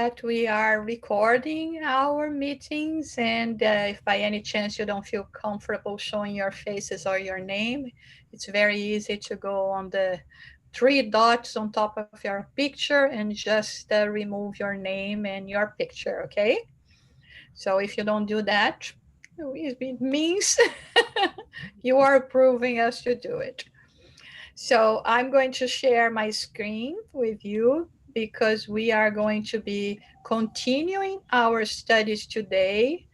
that we are recording our meetings, and if by any chance you don't feel comfortable showing your faces or your name, it's very easy to go on the three dots on top of your picture and just remove your name and your picture, okay? So if you don't do that, it means you are approving us to do it. So I'm going to share my screen with you because we are going to be continuing our studies today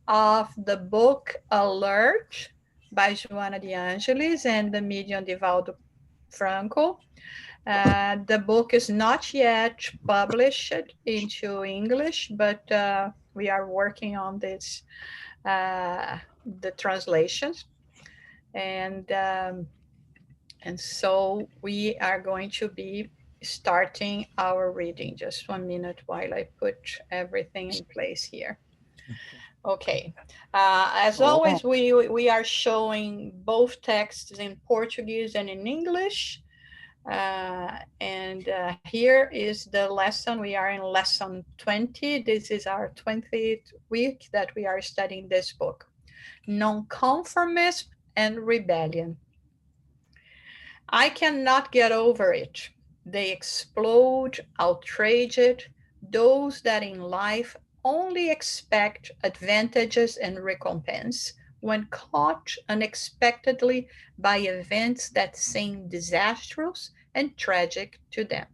of the book Alert by Joanna de Angelis and the medium Divaldo Franco. The book is not yet published into English, but we are working on this, the translations. And so we are going to be starting our reading. Just 1 minute while I put everything in place here. Okay. As always, we are showing both texts in Portuguese and in English. Here is the lesson. We are in lesson 20. This is our 20th week that we are studying this book, Nonconformism and Rebellion. I cannot get over it. They explode, outraged, those that in life only expect advantages and recompense when caught unexpectedly by events that seem disastrous and tragic to them.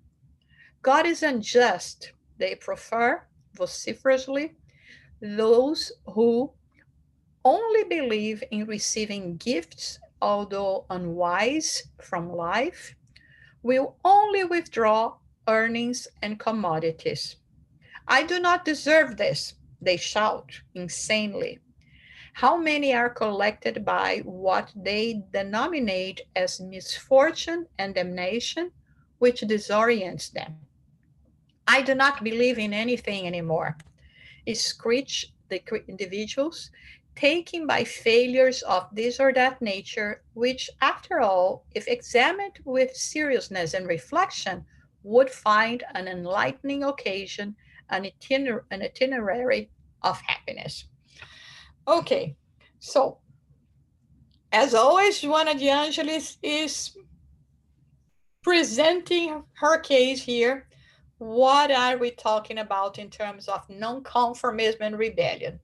God is unjust, they prefer vociferously, those who only believe in receiving gifts, although unwise, from life, will only withdraw earnings and commodities. I do not deserve this, they shout insanely. How many are collected by what they denominate as misfortune and damnation, which disorients them? I do not believe in anything anymore. Screech the individuals, taken by failures of this or that nature, which, after all, if examined with seriousness and reflection, would find an enlightening occasion, an itinerary of happiness. Okay, so as always, Joanna de Angelis is presenting her case here. What are we talking about in terms of nonconformism and rebellion?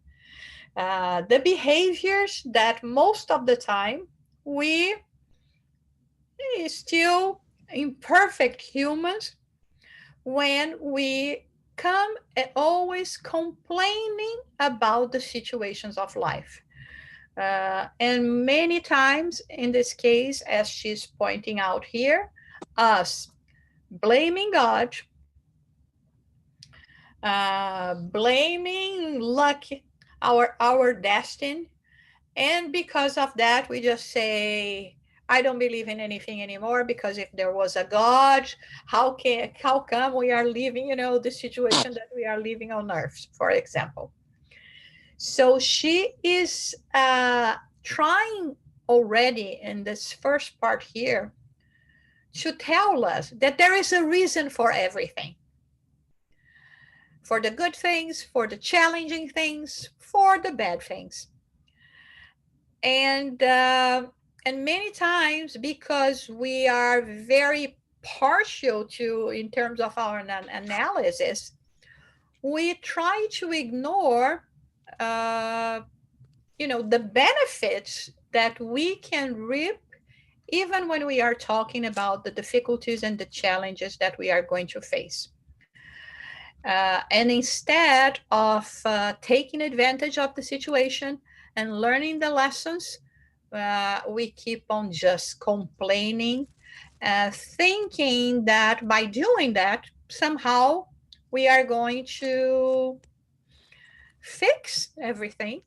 The behaviors that most of the time we still imperfect humans when we come always complaining about the situations of life. And many times in this case, as she's pointing out here, us blaming God, blaming luck, our destiny, and because of that we just say, I don't believe in anything anymore, because if there was a God, how come we are living, the situation that we are living on earth, for example. So she is trying already in this first part here to tell us that there is a reason for everything. For the good things, for the challenging things, for the bad things. And many times, because we are very partial to, in terms of our analysis, we try to ignore, the benefits that we can reap, even when we are talking about the difficulties and the challenges that we are going to face. And instead of taking advantage of the situation and learning the lessons, we keep on just complaining, thinking that by doing that, somehow we are going to fix everything,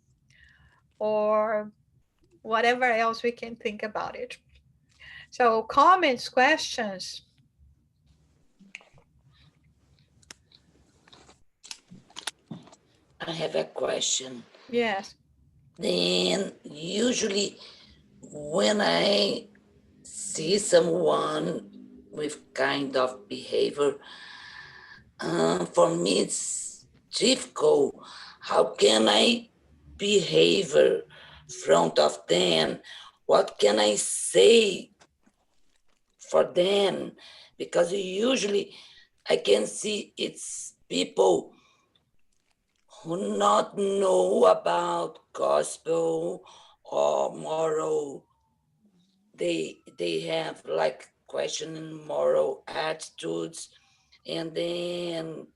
or whatever else we can think about it. So comments, questions? I have a question. Yes. Then usually when I see someone with kind of behavior, For me, it's difficult. How can I behave in front of them? What can I say for them? Because usually I can see it's people who not know about gospel or moral. They have like questioning moral attitudes, and then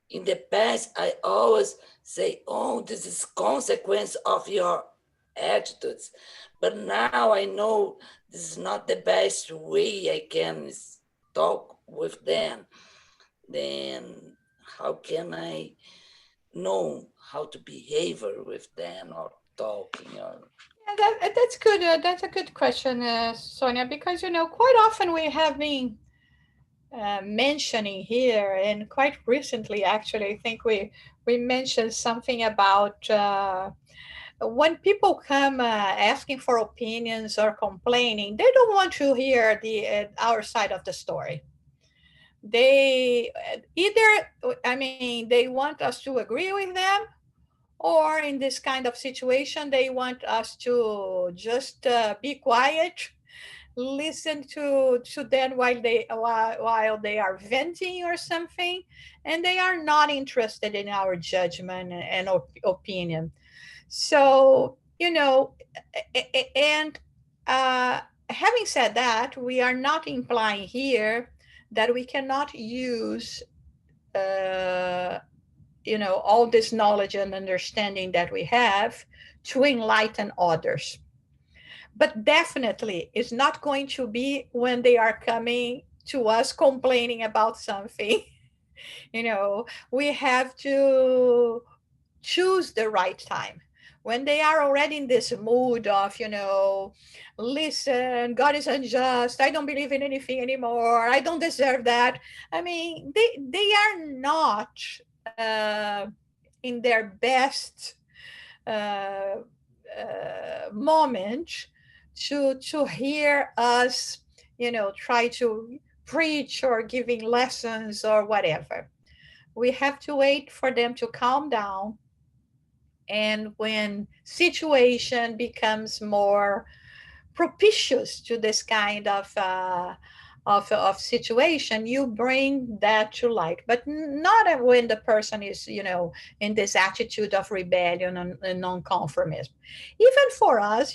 in the past I always say, oh, this is consequence of your attitudes, but now I know this is not the best way I can talk with them. Then how can I know how to behave with them or talking or Yeah, that's good. That's a good question, Sonia, because quite often we have been mentioning here, and quite recently, actually, I think we mentioned something about when people come asking for opinions or complaining, they don't want to hear the our side of the story. They either, I mean, they want us to agree with them, or in this kind of situation, they want us to just be quiet, listen to them while they are venting or something, and they are not interested in our judgment and opinion. So and having said that, we are not implying here that we cannot use uh, all this knowledge and understanding that we have to enlighten others. But definitely it's not going to be when they are coming to us complaining about something. We have to choose the right time. When they are already in this mood of, listen, God is unjust, I don't believe in anything anymore, I don't deserve that. I mean, they are not in their best uh, moment to hear us, try to preach or giving lessons or whatever. We have to wait for them to calm down, and when situation becomes more propitious to this kind of situation, you bring that to light, but not when the person is, in this attitude of rebellion and nonconformism. Even for us,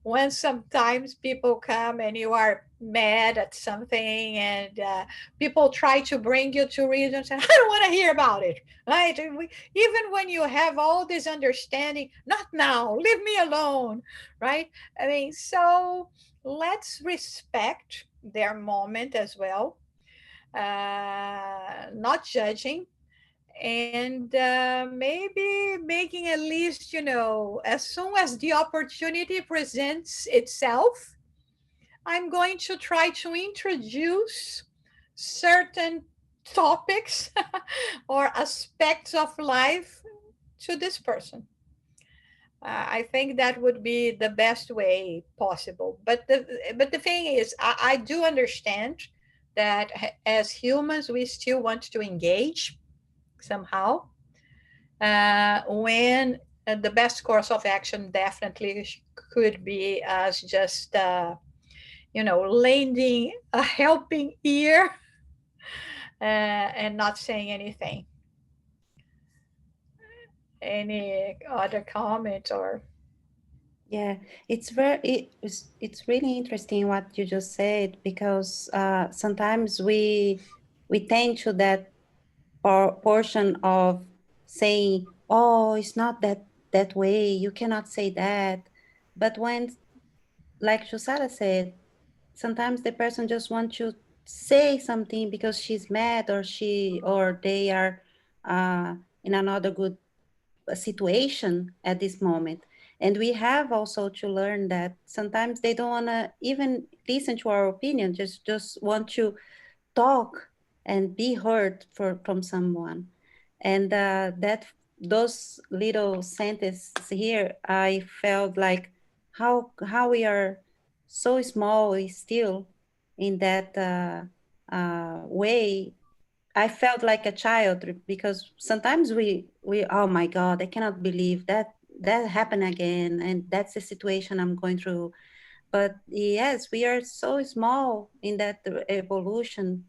when sometimes people come and you are mad at something, and people try to bring you to reason, and I don't want to hear about it, right? Even when you have all this understanding, not now, leave me alone, right? I mean, so let's respect their moment as well, not judging, and maybe making at least, as soon as the opportunity presents itself, I'm going to try to introduce certain topics or aspects of life to this person. I think that would be the best way possible. But the thing is, I do understand that as humans, we still want to engage somehow. When the best course of action definitely could be as just lending a helping ear and not saying anything. Any other comments or? Yeah, it's really interesting what you just said, because sometimes we tend to that portion of saying, "Oh, it's not that way. You cannot say that." But when, like Shusara said, sometimes the person just wants to say something because she's mad, or they are in another good situation at this moment. And we have also to learn that sometimes they don't want to even listen to our opinion, just want to talk and be heard from someone. And that those little sentences here, I felt like how we are so small still in that way. I felt like a child, because sometimes oh my God, I cannot believe that happened again, and that's the situation I'm going through. But yes, we are so small in that evolution,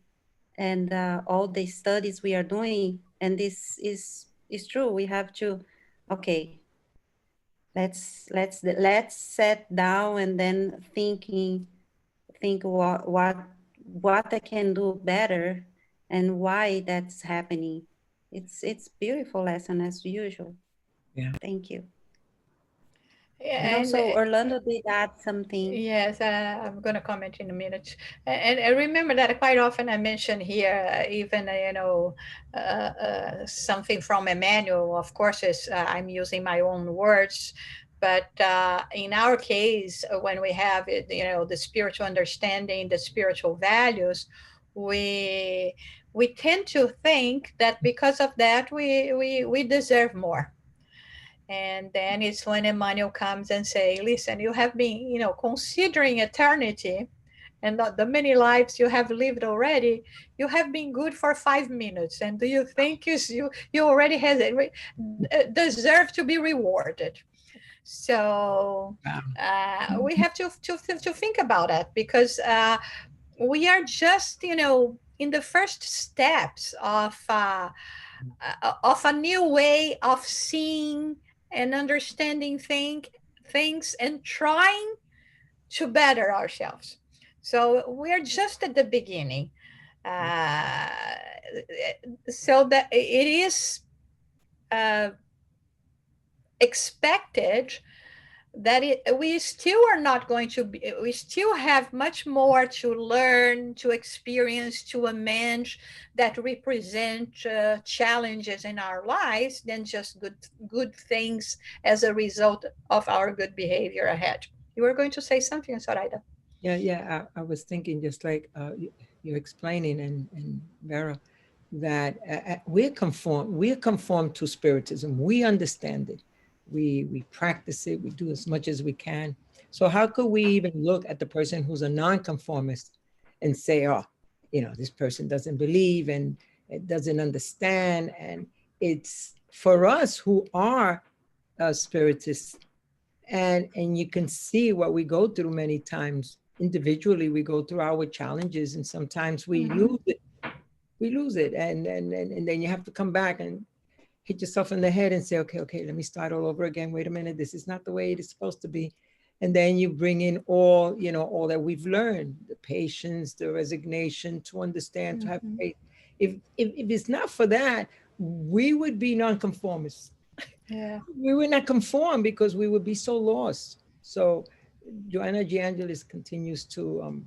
and all the studies we are doing, and this is true. We have to, okay, let's sit down and then think what I can do better and why that's happening. It's beautiful lesson as usual. Yeah. Thank you. And Yeah, and also Orlando did add something. yes, I'm going to comment in a minute. And I remember that quite often I mention here, even, something from Emmanuel. Of course, I'm using my own words. But in our case, when we have it, the spiritual understanding, the spiritual values, we we tend to think that because of that, we deserve more. And then it's when Emmanuel comes and say, listen, you have been, considering eternity and the many lives you have lived already, you have been good for 5 minutes. And do you think you already has deserve to be rewarded? So Wow. we have to think about it, because we are just, in the first steps of a new way of seeing and understanding things and trying to better ourselves. So we're just at the beginning. Uh, so that it is uh, expected that we still are not going to be, we still have much more to learn, to experience, to amend, that represent challenges in our lives than just good things as a result of our good behavior ahead. You were going to say something, Soraida? Yeah, yeah. I was thinking just like you're explaining, and Vera, that we're conformed to spiritism. We understand it. We practice it. We do as much as we can. So how could we even look at the person who's a nonconformist and say, oh, this person doesn't believe and it doesn't understand? And it's for us who are spiritists, and you can see what we go through many times. Individually we go through our challenges, and sometimes we Mm-hmm. lose it, and then you have to come back and hit yourself in the head and say, okay, let me start all over again. Wait a minute, this is not the way it is supposed to be. And then you bring in all that we've learned, the patience, the resignation, to understand, to have Mm-hmm. faith. If it's not for that, we would be nonconformists. Yeah. We would not conform because we would be so lost. So Joanna de Angelis continues to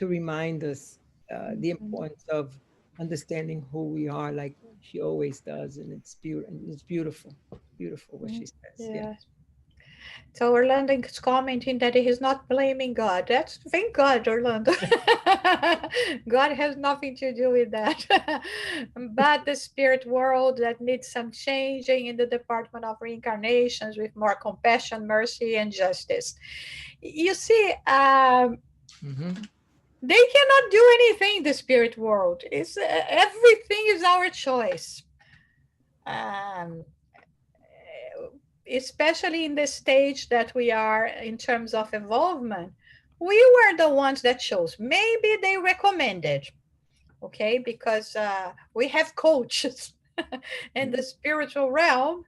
remind us the Mm-hmm. importance of understanding who we are, like she always does, and it's beautiful, beautiful what she says. Yeah. Yeah. So Orlando is commenting that he is not blaming God. That's thank God, Orlando. God has nothing to do with that. But the spirit world that needs some changing in the department of reincarnations with more compassion, mercy, and justice. You see, Mm-hmm. they cannot do anything in the spirit world. It's everything is our choice. Um, Especially in the stage that we are in terms of involvement, we were the ones that chose. Maybe they recommended, okay, because we have coaches in the spiritual realm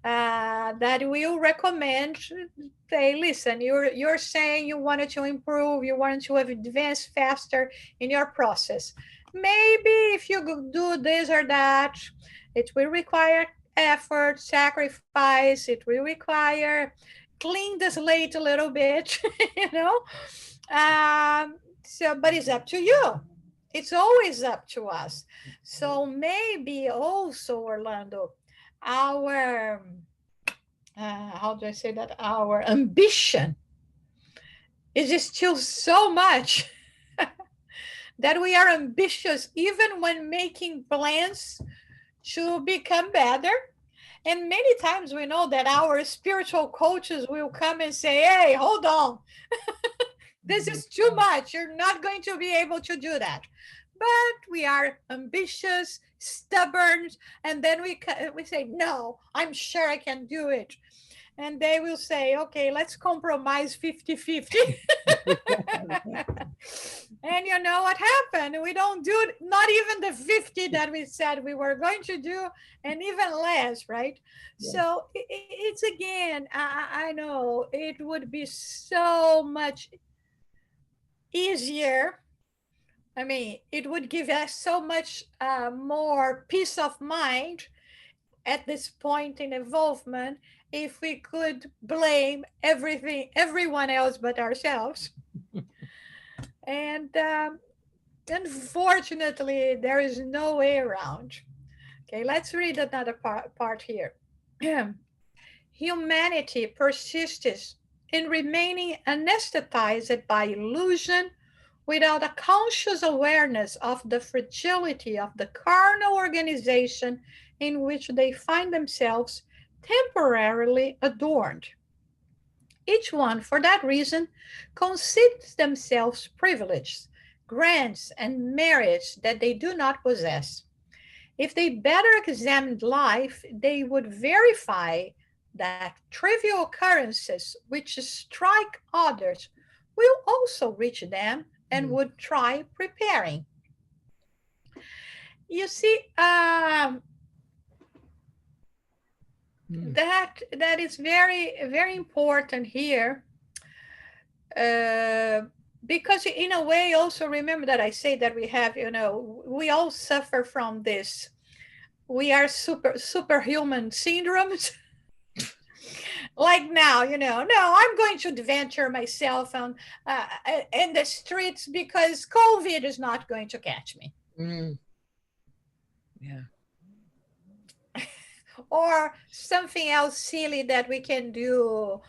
that will recommend. Say, listen, you're saying you wanted to improve, you wanted to advance faster in your process. Maybe if you do this or that, it will require effort, sacrifice. It will require clean the slate a little bit, you know. So, but it's up to you. It's always up to us. So maybe also, Orlando, our how do I say that? Our ambition is still so much that we are ambitious even when making plans to become better. And many times we know that our spiritual coaches will come and say, hey, hold on, this is too much. You're not going to be able to do that. but we are ambitious, stubborn, and then we say, no, I'm sure I can do it. And they will say, okay, let's compromise 50-50. And you know what happened? We don't do it, not even the 50 that we said we were going to do, and even less, right? Yeah. So it's again, I know it would be so much easier. I mean, it would give us so much more peace of mind at this point in involvement if we could blame everyone else but ourselves. And unfortunately, there is no way around. Okay, let's read another part here. Humanity persists in remaining anesthetized by illusion without a conscious awareness of the fragility of the carnal organization in which they find themselves temporarily adorned. Each one, for that reason, conceives themselves privileged, grants, and merits that they do not possess. If they better examined life, they would verify that trivial occurrences which strike others will also reach them and would try preparing. You see, that is very, very important here. Because in a way, also remember that I say that we have, we all suffer from this. We are superhuman syndromes. Like now, no, I'm going to adventure myself on in the streets because COVID is not going to catch me. Yeah. Or something else silly that we can do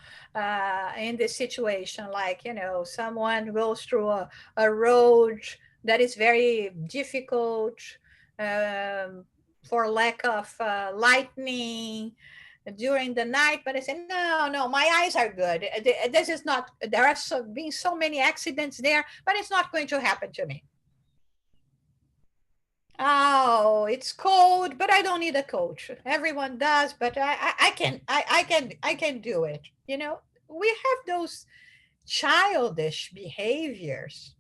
in this situation, like someone goes through a road that is very difficult for lack of lightning during the night, but I say, no, my eyes are good. This is not, there are been so many accidents there, but it's not going to happen to me. Oh, it's cold, but I don't need a coach. Everyone does, but I can do it. We have those childish behaviors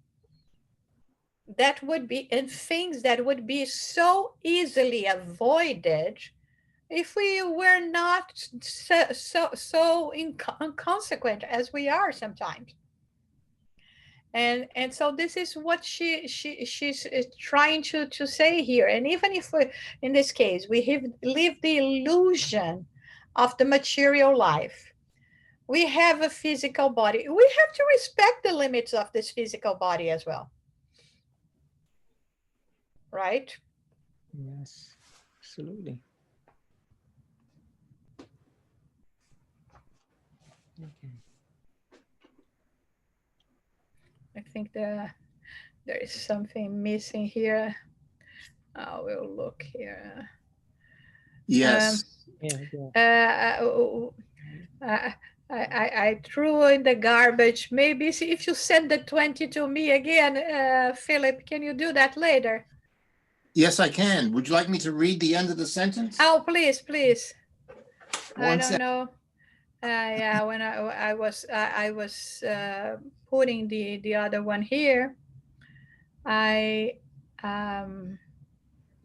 that would be, and things that would be so easily avoided if we were not so inconsequent as we are sometimes. And so this is what she's trying to say here. And even if we, in this case, we have lived the illusion of the material life, we have a physical body, we have to respect the limits of this physical body as well, right? Yes, absolutely. Okay. I think there is something missing here. I will look here. Yes. I threw in the garbage. Maybe if you send the 20 to me again, Philip, can you do that later? Yes, I can. Would you like me to read the end of the sentence? Oh, please. I don't know. Yeah, when I was putting the other one here,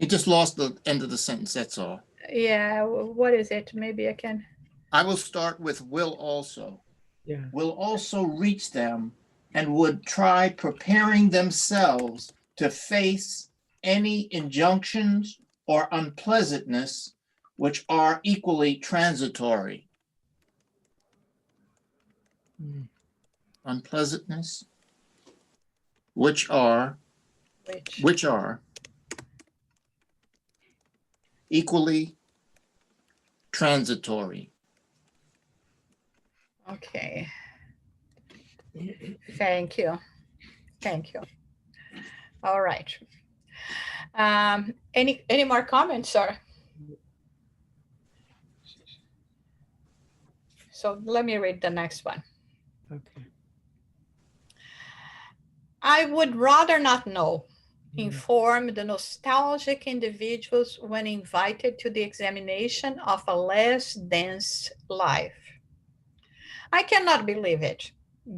You just lost the end of the sentence, that's all. Yeah, what is it? Maybe I can. I will start with will also. Yeah. Will also reach them and would try preparing themselves to face any injunctions or unpleasantness which are equally transitory. Unpleasantness, which are equally transitory. Okay. Thank you. All right. Any more comments, sir? So let me read the next one. Okay. I would rather not know. inform the nostalgic individuals when invited to the examination of a less dense life. I cannot believe it.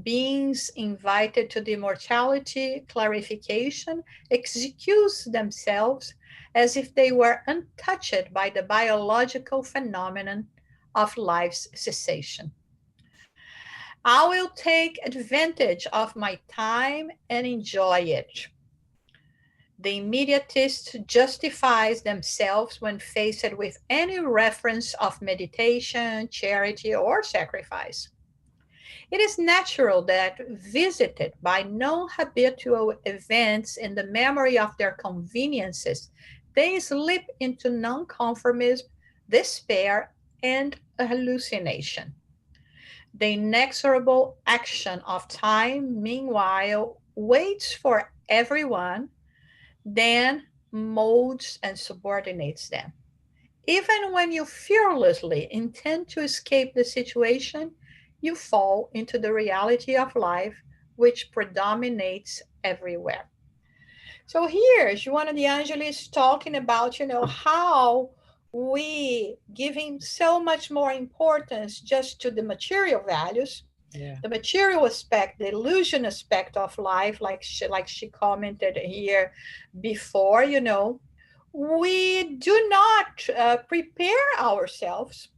Beings invited to the immortality clarification excuse themselves as if they were untouched by the biological phenomenon of life's cessation. I will take advantage of my time and enjoy it. The immediatist justifies themselves when faced with any reference of meditation, charity, or sacrifice. It is natural that, visited by non habitual events in the memory of their conveniences, they slip into nonconformism, despair, and hallucination. The inexorable action of time, meanwhile, waits for everyone, then molds and subordinates them. Even when you fearlessly intend to escape the situation, you fall into the reality of life, which predominates everywhere. So here, Joanna de Angelis talking about, how we giving so much more importance just to the material values, Yeah. the material aspect, the illusion aspect of life, like she commented here before, we do not prepare ourselves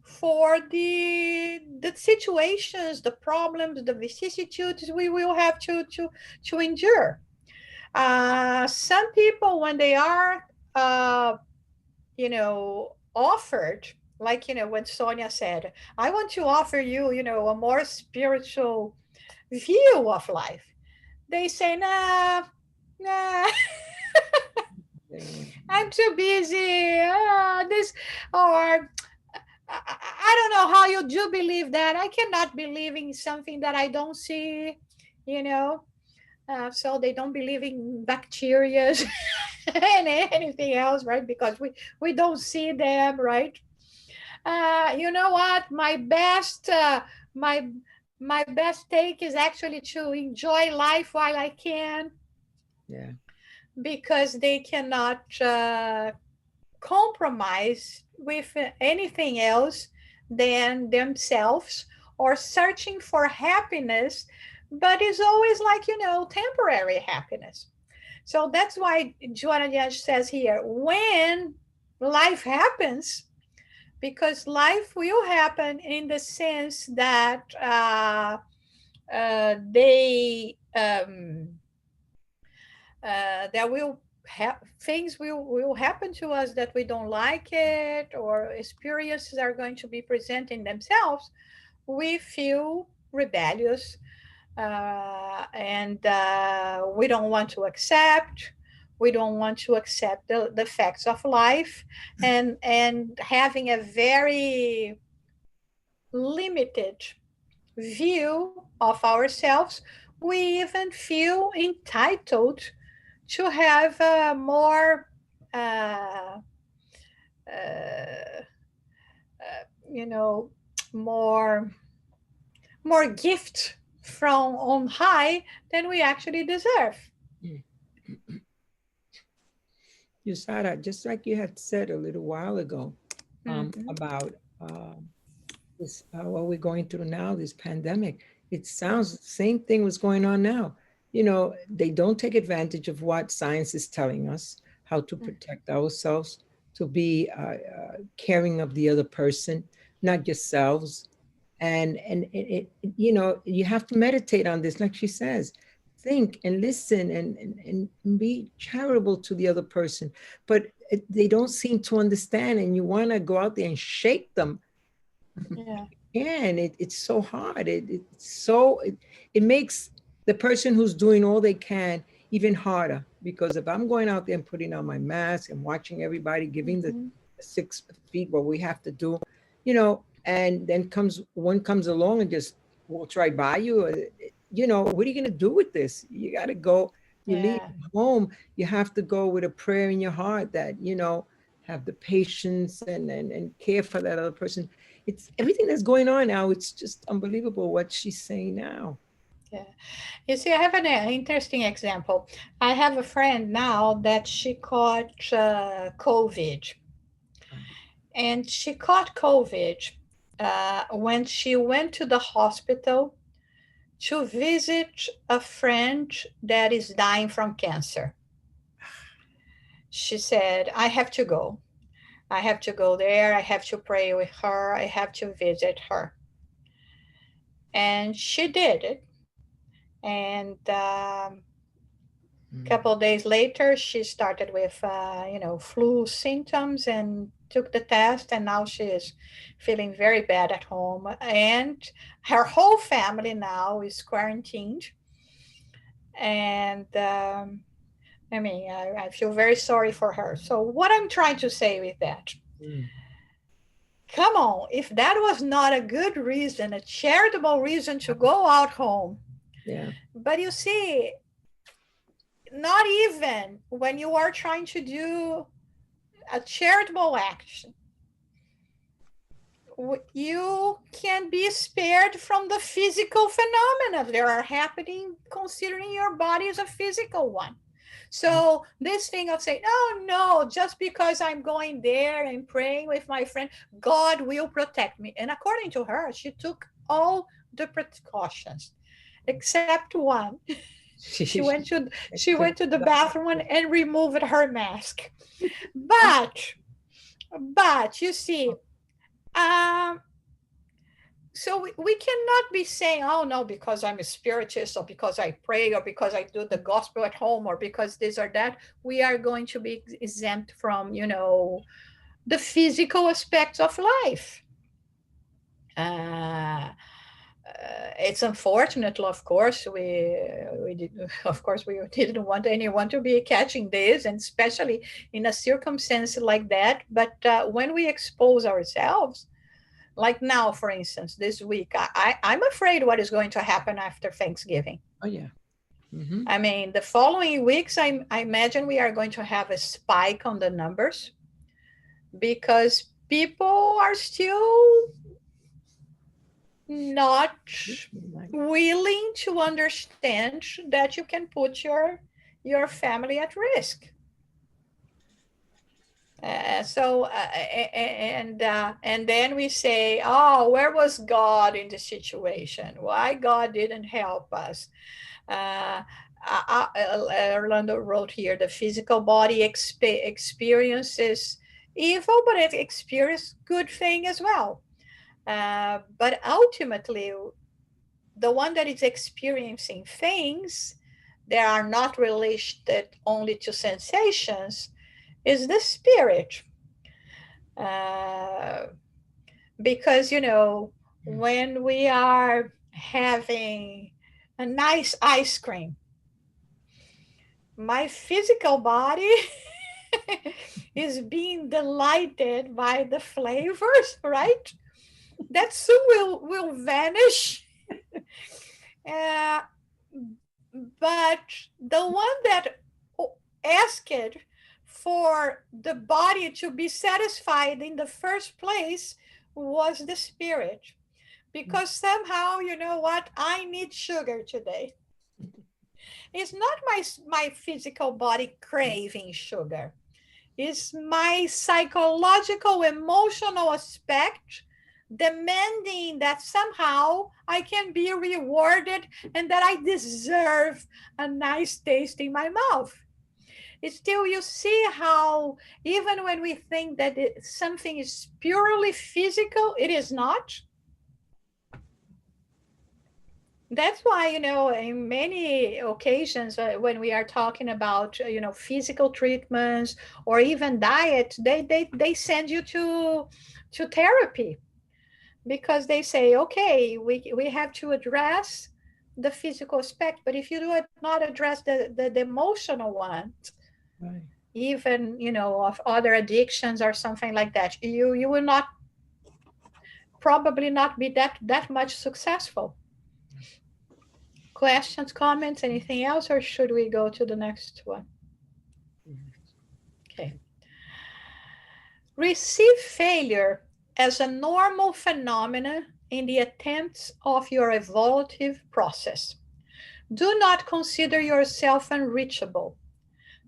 for the situations, the problems, the vicissitudes we will have to endure. Some people, when they are, offered, like, when Sonia said, I want to offer you, a more spiritual view of life. They say, nah, I'm too busy. This, or I don't know how you do believe that. I cannot believe in something that I don't see, you know. So they don't believe in bacteria and anything else, right? Because we don't see them, right? You know what? My best take is actually to enjoy life while I can, Yeah. because they cannot compromise with anything else than themselves, or searching for happiness, but it's always like, temporary happiness. So that's why Joanna Diaz says here, when life happens, because life will happen in the sense that they there will things will happen to us that we don't like it, or experiences are going to be presenting themselves. We feel rebellious, and we don't want to accept. We don't want to accept the facts of life, and having a very limited view of ourselves, we even feel entitled to have more, uh, uh, you know, more more gift from on high than we actually deserve. Yusara, just like you had said a little while ago, Mhm. about this, what we're going through now, this pandemic, it sounds the same thing was going on now. They don't take advantage of what science is telling us, how to protect ourselves, to be caring of the other person, not yourselves. And you have to meditate on this, like she says. Think and listen, and be charitable to the other person. But they don't seem to understand, and you want to go out there and shake them. Yeah. And it's so hard. It makes the person who's doing all they can even harder, because if I'm going out there and putting on my mask and watching everybody giving the Mhm. 6 feet what we have to do, and then one comes along and just walks right by you. What are you going to do with this? You got to go. You leave Yeah. home, you have to go with a prayer in your heart that have the patience and care for that other person. It's everything that's going on now. It's just unbelievable what she's saying now. Yeah. You see, I have an interesting example. I have a friend now that she caught COVID, and she caught COVID when she went to the hospital to visit a friend that is dying from cancer. She said, I have to go. I have to go there. I have to pray with her. I have to visit her. And she did it. And a couple of days later, she started with, flu symptoms and took the test. And now she is feeling very bad at home. And her whole family now is quarantined. And I feel very sorry for her. So what I'm trying to say with that, come on, if that was not a good reason, a charitable reason to go out home. Yeah. But you see, not even when you are trying to do a charitable action, you can be spared from the physical phenomena that are happening, considering your body is a physical one. So this thing of saying, oh no, just because I'm going there and praying with my friend, God will protect me. And according to her, she took all the precautions except one. She went to the bathroom and removed her mask. But you see, so we cannot be saying, oh no, because I'm a spiritist, or because I pray, or because I do the gospel at home, or because this or that, we are going to be exempt from, the physical aspects of life. It's unfortunate, of course. We didn't want anyone to be catching this, and especially in a circumstance like that. But when we expose ourselves, like now, for instance, this week, I'm afraid what is going to happen after Thanksgiving. Oh, yeah. Mm-hmm. I mean, the following weeks, I imagine we are going to have a spike on the numbers because people are still not willing to understand that you can put your family at risk. And then we say, oh, where was God in the situation? Why God didn't help us? Orlando wrote here, the physical body experiences evil, but it experiences good thing as well. But ultimately, the one that is experiencing things that are not related only to sensations is the spirit. Because, when we are having a nice ice cream, my physical body is being delighted by the flavors, right? That soon will vanish. But the one that asked for the body to be satisfied in the first place was the spirit. Because somehow, you know what, I need sugar today. It's not my physical body craving sugar. It's my psychological, emotional aspect demanding that somehow I can be rewarded and that I deserve a nice taste in my mouth. It's still, you see how even when we think that something is purely physical, it is not. That's why, in many occasions when we are talking about, physical treatments or even diet, they send you to therapy, because they say, okay, we have to address the physical aspect, but if you do not address the emotional one, right, even, of other addictions or something like that, you will not probably not be that much successful. Questions, comments, anything else, or should we go to the next one? Okay. Receive failure as a normal phenomenon in the attempts of your evolutive process. Do not consider yourself unreachable.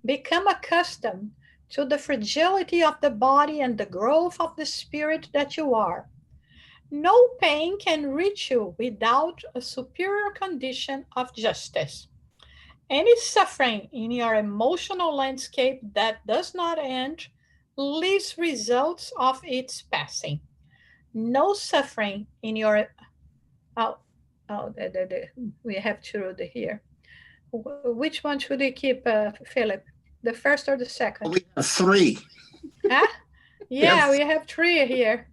Become accustomed to the fragility of the body and the growth of the spirit that you are. No pain can reach you without a superior condition of justice. Any suffering in your emotional landscape that does not end leaves results of its passing. No suffering in your oh, we have to read here. Which one should we keep, Philip? The first or the second? We have three. Huh? Yeah, we have three here.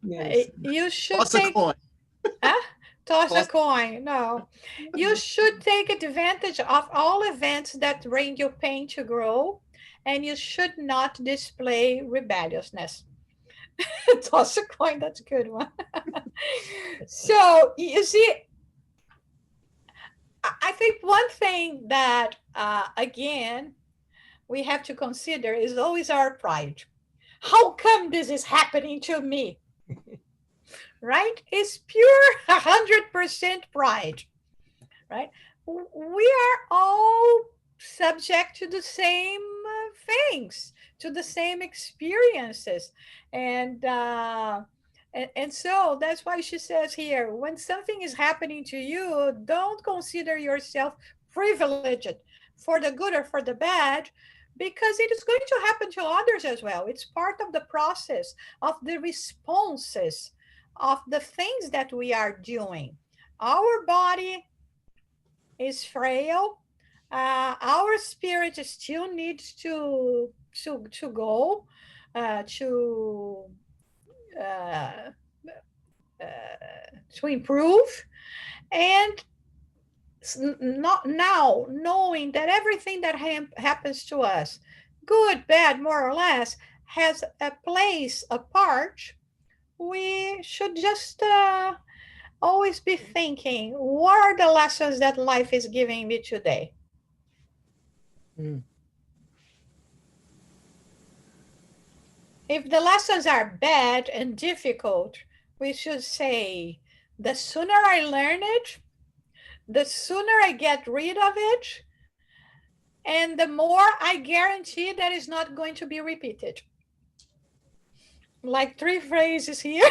Yes. You should Toss a take. coin. Huh? Toss a coin. No. You should take advantage of all events that bring you pain to grow, and you should not display rebelliousness. Toss a coin, that's a good one. So, you see, I think one thing that, again, we have to consider is always our pride. How come this is happening to me? Right? It's pure 100% pride, right? We are all subject to the same things, to the same experiences. And so that's why she says here, when something is happening to you, don't consider yourself privileged for the good or for the bad, because it is going to happen to others as well. It's part of the process of the responses of the things that we are doing. Our body is frail. Our spirit still needs to go to improve, and not now knowing that everything that happens to us, good, bad, more or less, has a place, a part. We should just always be thinking, what are the lessons that life is giving me today? Mm. If the lessons are bad and difficult, we should say, the sooner I learn it, the sooner I get rid of it, and the more I guarantee that it's not going to be repeated. Like 3 phrases here.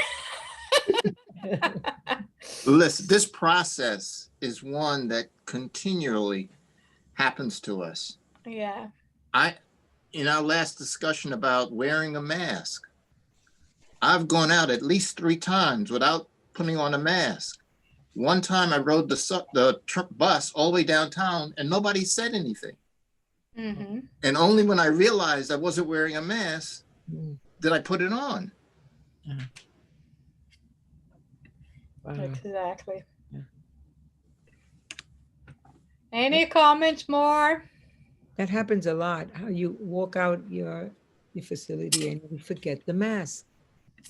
Listen, this process is one that continually happens to us. Yeah. In our last discussion about wearing a mask, I've gone out at least 3 times without putting on a mask. One time I rode the bus all the way downtown and nobody said anything. Mm-hmm. And only when I realized I wasn't wearing a mask did I put it on. Wow. Exactly. Yeah. Any comments more? That happens a lot. How you walk out your facility and you forget the mask.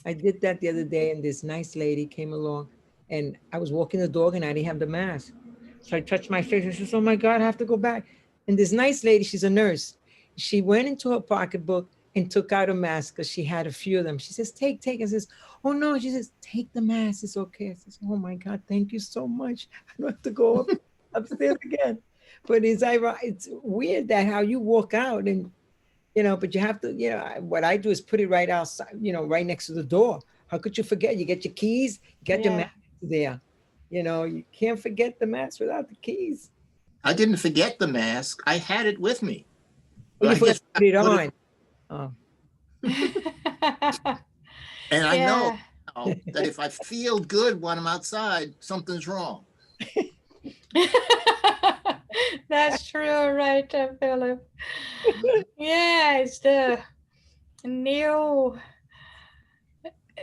I did that the other day, and this nice lady came along, and I was walking the dog and I didn't have the mask. So I touched my face and she says, "Oh my God, I have to go back." And this nice lady, she's a nurse. She went into her pocketbook and took out a mask because she had a few of them. She says, take. I says, "Oh no." She says, "Take the mask. It's okay." I says, "Oh my God, thank you so much. I don't have to go upstairs again." But it's weird that how you walk out and, but you have to, what I do is put it right outside, right next to the door. How could you forget? You get your keys, you get your mask there. You can't forget the mask without the keys. I didn't forget the mask. I had it with me. But you forgot to put it on. And I know that if I feel good when I'm outside, something's wrong. That's true, right, Philip? Yeah, it's the new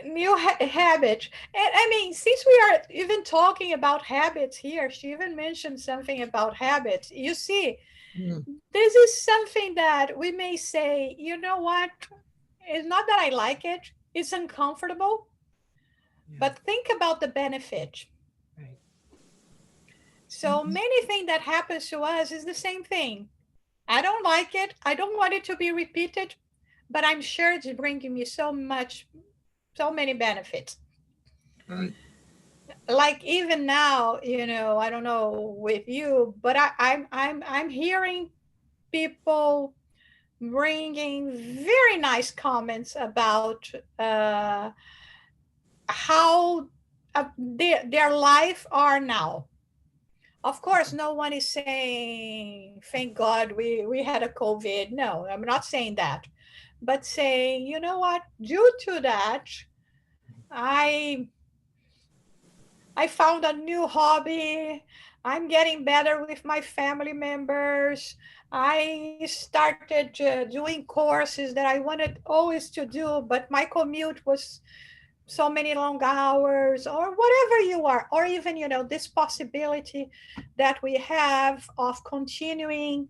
habit. And I mean, since we are even talking about habits here, she even mentioned something about habits. You see, this is something that we may say, you know what? It's not that I like it, it's uncomfortable, but think about the benefit. Right. So many things that happens to us is the same thing. I don't like it. I don't want it to be repeated, but I'm sure it's bringing me so many benefits. Right. like even now, you know, I don't know with you, but I'm hearing people bringing very nice comments about how their life are now. Of course, no one is saying, thank God we had a COVID. No, I'm not saying that. But saying, you know what, due to that, I I found a new hobby. I'm getting better with my family members. I started doing courses that I wanted always to do, but my commute was so many long hours, or whatever you are, or even, you know, this possibility that we have of continuing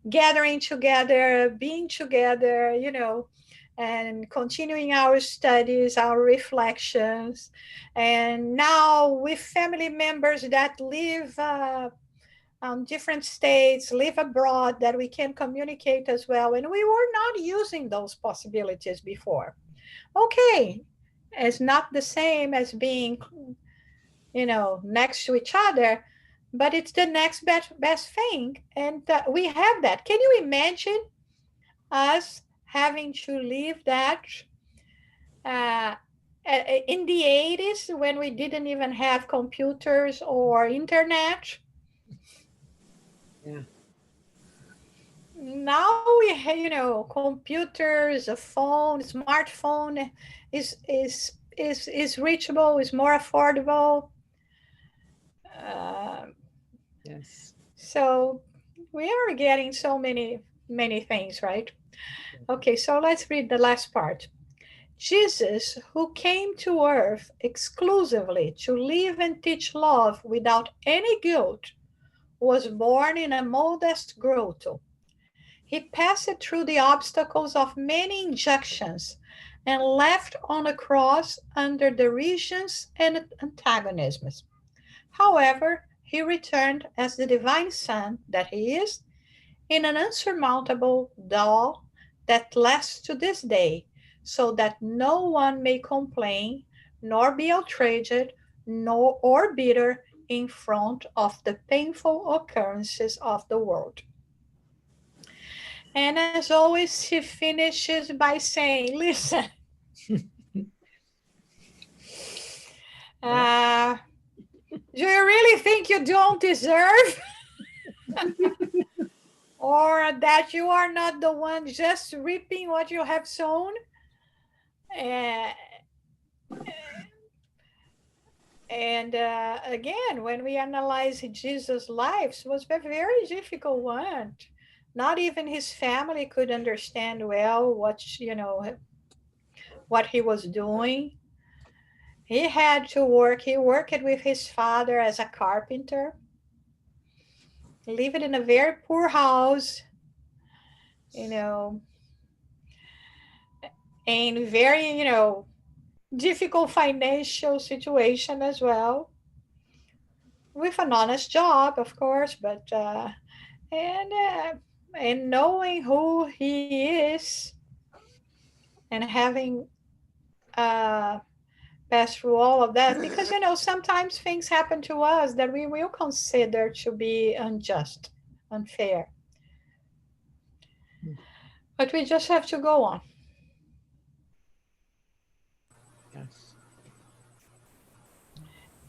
gathering together, being together, you know, and continuing our studies, our reflections. And now with family members that live on different states, live abroad, that we can communicate as well. And we were not using those possibilities before. Okay, it's not the same as being, you know, next to each other, but it's the next best thing. And we have that. Can you imagine us having to leave that uh, in the 80s when we didn't even have computers or internet? Yeah. Now we have, you know, computers, a phone, smartphone is reachable, is more affordable. Uh, Yes. so we are getting so many things, right? Okay, so let's read the last part. Jesus, who came to earth exclusively to live and teach love without any guilt, was born in a modest grotto. He passed through the obstacles of many injunctions and left on the cross under derisions and antagonisms. However, he returned as the divine Son that he is in an unsurmountable doll that lasts to this day, so that no one may complain, nor be outraged, nor or bitter in front of the painful occurrences of the world. And as always, she finishes by saying, listen, Yeah. uh, do you really think you don't deserve? Or that you are not the one just reaping what you have sown? Uh, And again, when we analyze Jesus' life, it was a very difficult one. Not even his family could understand well what, you know, what he was doing. He had to work. He worked with his father as a carpenter, lived in a very poor house, you know, in very, you know, difficult financial situation as well, with an honest job, of course, but and uh, and knowing who he is and having uh, passed through all of that, because you know sometimes things happen to us that we will consider to be unjust, unfair, Mm. but we just have to go on. Yes.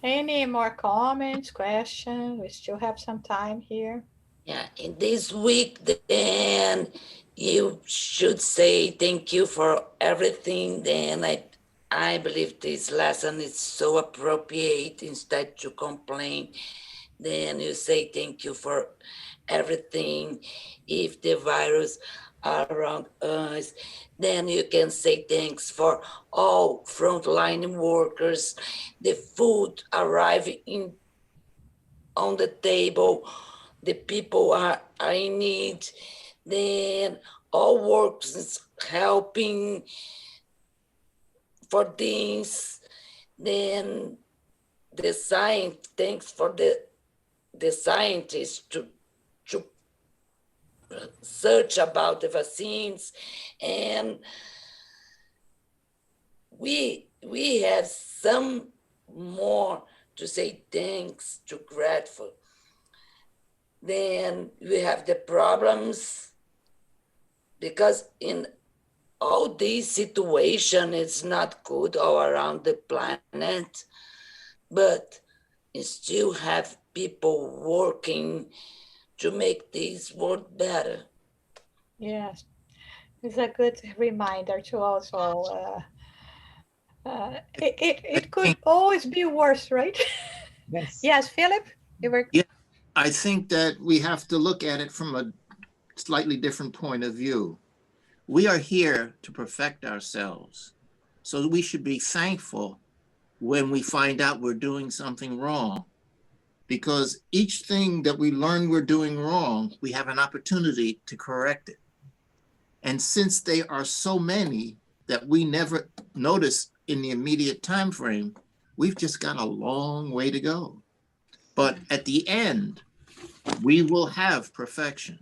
Any more comments, questions? We still have some time here. Yeah, in this week, then you should say thank you for everything. Then I believe this lesson is so appropriate. Instead to complain, then you say thank you for everything. If the virus are around us, then you can say thanks for all frontline workers, the food arriving in on the table, the people are in need, then all works is helping for this, then the science, thanks for the scientists to search about the vaccines, and we have some more to say thanks, to grateful. Then we have the problems because in all these situations, it's not good all around the planet, but you still have people working to make this world better. Yes, it's a good reminder to also, it could think, always be worse, right? Yes. Yes, Philip, you were, yeah, I think that we have to look at it from a slightly different point of view. We are here to perfect ourselves. So we should be thankful when we find out we're doing something wrong, because each thing that we learn we're doing wrong, we have an opportunity to correct it. And since they are so many that we never notice in the immediate time frame, we've just got a long way to go. But at the end, we will have perfection.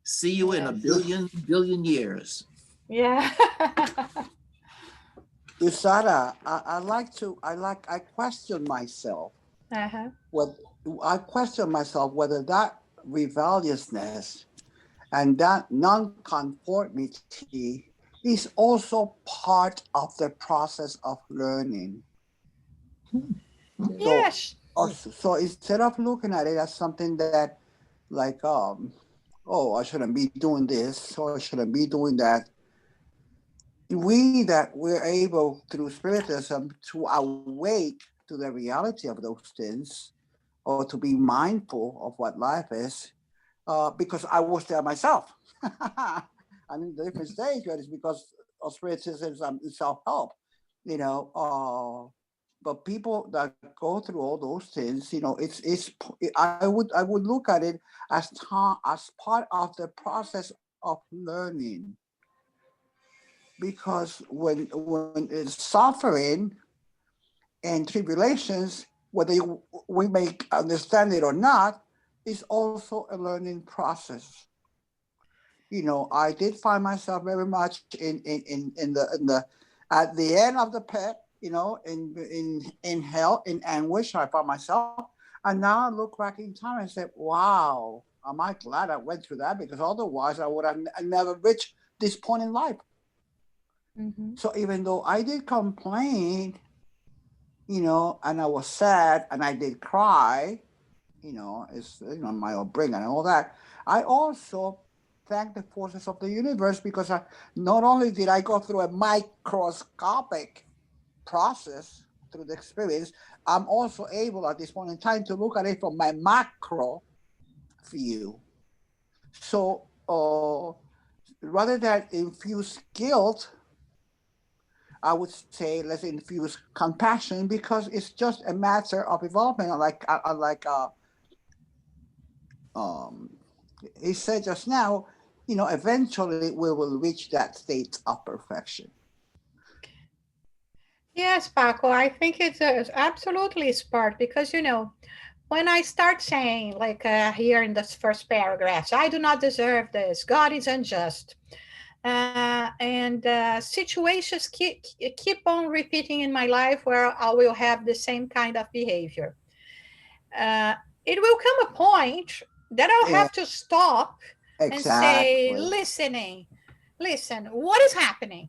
See you in a yes. billion years. Yeah. Usada, I question myself. Uh-huh. What I question myself whether that rebelliousness and that non-conformity is also part of the process of learning. So, Yes. so instead of looking at it as something that, like, oh, I shouldn't be doing this, or I shouldn't be doing that, we're able through spiritism to awake to the reality of those things, or to be mindful of what life is, because I was there myself. I'm in the different stage, but it's because of spiritism and self-help, you know. But people that go through all those things, I would look at it as part of the process of learning, because when it's suffering and tribulations, whether we may understand it or not, is also a learning process. I did find myself very much in the at the end of the pit, in hell, in anguish. I found myself, and now I look back in time and say, "Wow, am I glad I went through that? Because otherwise, I would have never reached this point in life." Mm-hmm. So even though I did complain, and I was sad, and I did cry, it's my upbringing and all that. I also thank the forces of the universe, because not only did I go through a microscopic process through the experience, I'm also able at this point in time to look at it from my macro view. So rather than infuse guilt, I would say let's infuse compassion, because it's just a matter of development. Um, he said just now, eventually we will reach that state of perfection. Yes, Paco, I think it's absolutely smart because, when I start saying, like here in this first paragraph, I do not deserve this, God is unjust, and situations keep on repeating in my life where I will have the same kind of behavior. Uh, it will come a point that I'll Yeah, have to stop and say, exactly. listen, what is happening?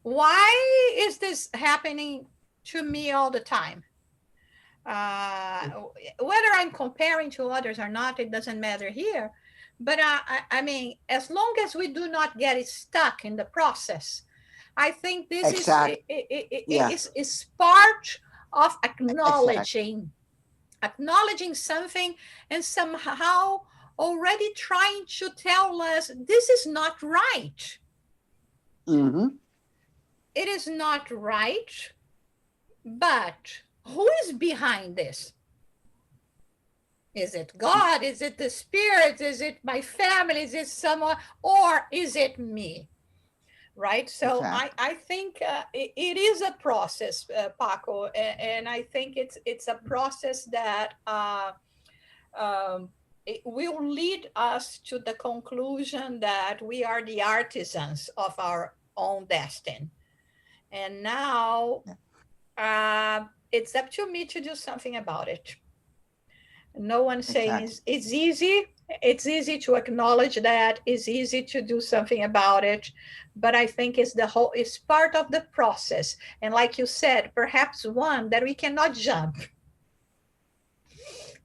Why is this happening to me all the time? Uh, Whether I'm comparing to others or not, it doesn't matter here. But I mean, as long as we do not get it stuck in the process, I think this Exact. Yeah, is part of exact. acknowledging something and somehow already trying to tell us this is not right. Mm-hmm. It is not right, but who is behind this? Is it God? Is it the spirit? Is it my family? Is it someone? Or is it me? Right? So I, Exactly. I think it is a process, Paco, and I think it's a process that um, it will lead us to the conclusion that we are the artisans of our own destiny. And now, Yeah. uh, it's up to me to do something about it. No one saying Exactly. it's easy. It's easy to acknowledge that. It's easy to do something about it. But I think it's part of the process. And like you said, perhaps one that we cannot jump.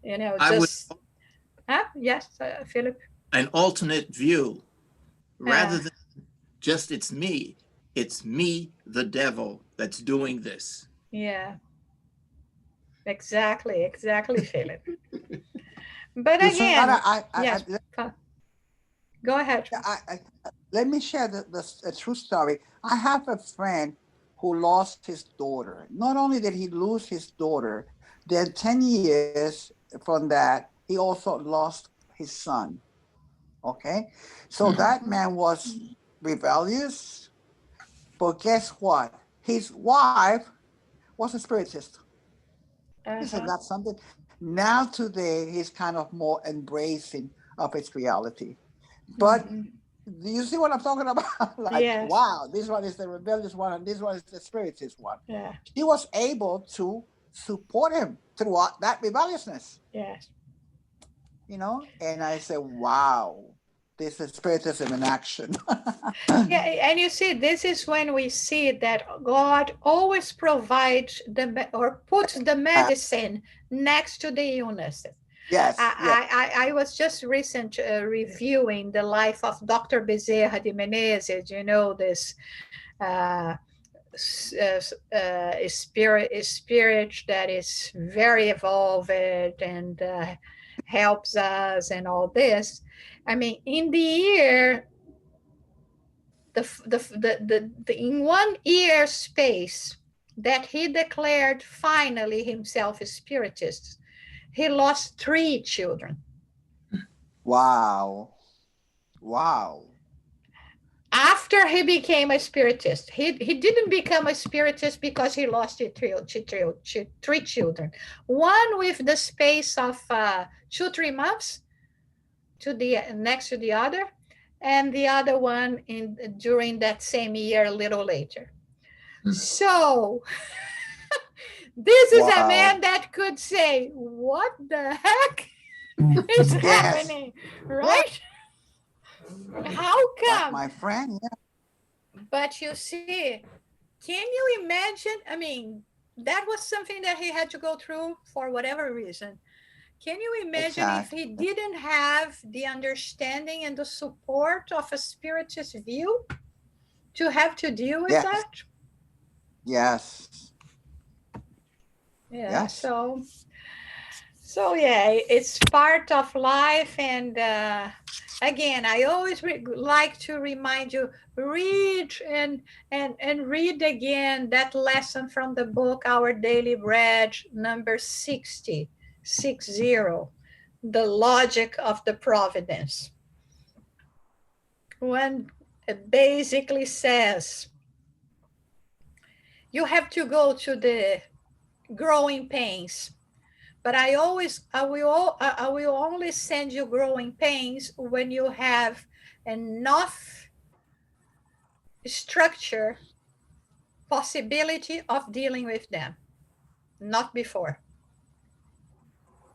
I would Just, huh? Yes, Philip. an alternate view Uh, rather than just it's me, the devil, that's doing this. yeah, exactly, Philip. But Susanna, again, yes, go ahead. let me share a true story. I have a friend who lost his daughter. Not only did he lose his daughter, then 10 years from that, he also lost his son. Okay? So that man was rebellious, but guess what? His wife was a spiritist. Isn't Uh-huh. that something? Now, today, he's kind of more embracing of its reality. But Mhm. do you see what I'm talking about? Like, Yes, wow, this one is the rebellious one, and this one is the spiritist one. yeah, She was able to support him throughout that rebelliousness, yes. And I said, wow, this is spiritism in action. Yeah, and you see, this is when we see that God always provides or puts the medicine next to the illness. Yes, yes. I was just recent reviewing the life of Dr. Bezerra de Menezes, this uh, spirit that is very evolved and helps us and all this. I mean, in the year the in 1 year space that he declared finally himself a spiritist, he lost 3 children. Wow. Wow. After he became a spiritist, he didn't become a spiritist because he lost three children. One with the space of 2 3 months to the next to the other, and the other one in during that same year a little later. So this is a Wow. man that could say, what the heck is Yes. happening, Yeah. right? How come? My friend. Yeah. But you see, can you imagine? I mean, that was something that he had to go through for whatever reason. Can you imagine if Exactly. he didn't have the understanding and the support of a spiritist view to have to deal with Yes. that? Yes. Yeah, Yes. so yeah, it's part of life. And again, I always like to remind you, read and read again that lesson from the book Our Daily Bread, number 60, 60, The Logic of the Providence. When it basically says you have to go to the growing pains, but I will only send you growing pains when you have enough structure, possibility of dealing with them, not before.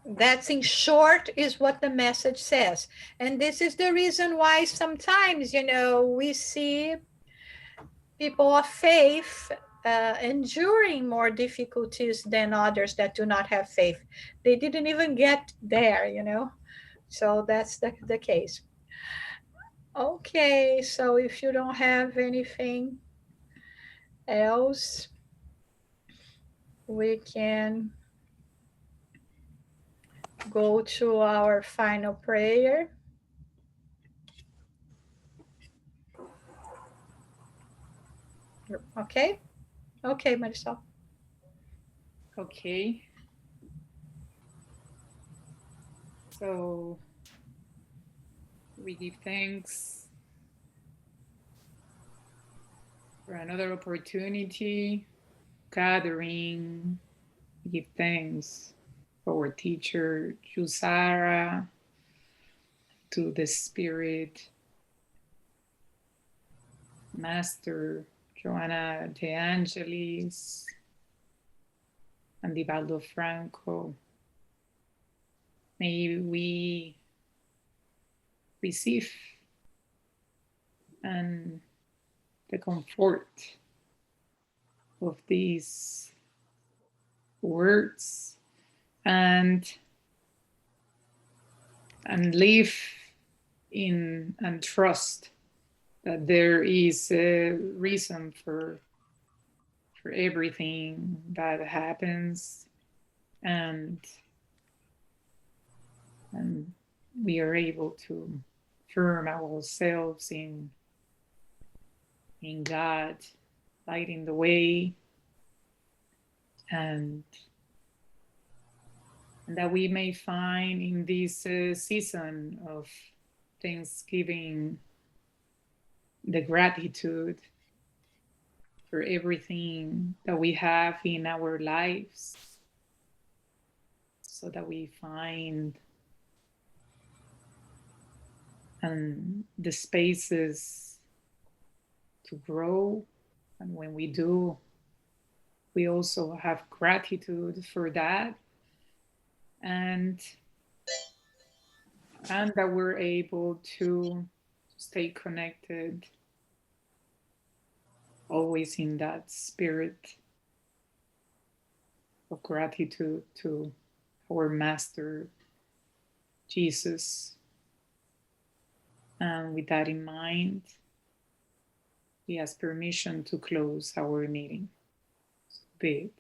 That's in short is what the message says. And this is the reason why sometimes, we see people of faith enduring more difficulties than others that do not have faith. They didn't even get there. So that's the case. Okay, so if you don't have anything else, we can go to our final prayer. Okay? Okay, Marisol. Okay. So we give thanks for another opportunity, gathering. We give thanks for our teacher, Jusara, to the Spirit Master Joanna de Angelis, and Divaldo Franco. May we receive and the comfort of these words and live in and trust that there is a reason for everything that happens, and we are able to firm ourselves in God, lighting the way, and that we may find in this season of Thanksgiving the gratitude for everything that we have in our lives, so that we find the spaces to grow. And when we do, we also have gratitude for that, and that we're able to stay connected always in that spirit of gratitude to our Master Jesus. And with that in mind, we ask permission to close our meeting. Be it.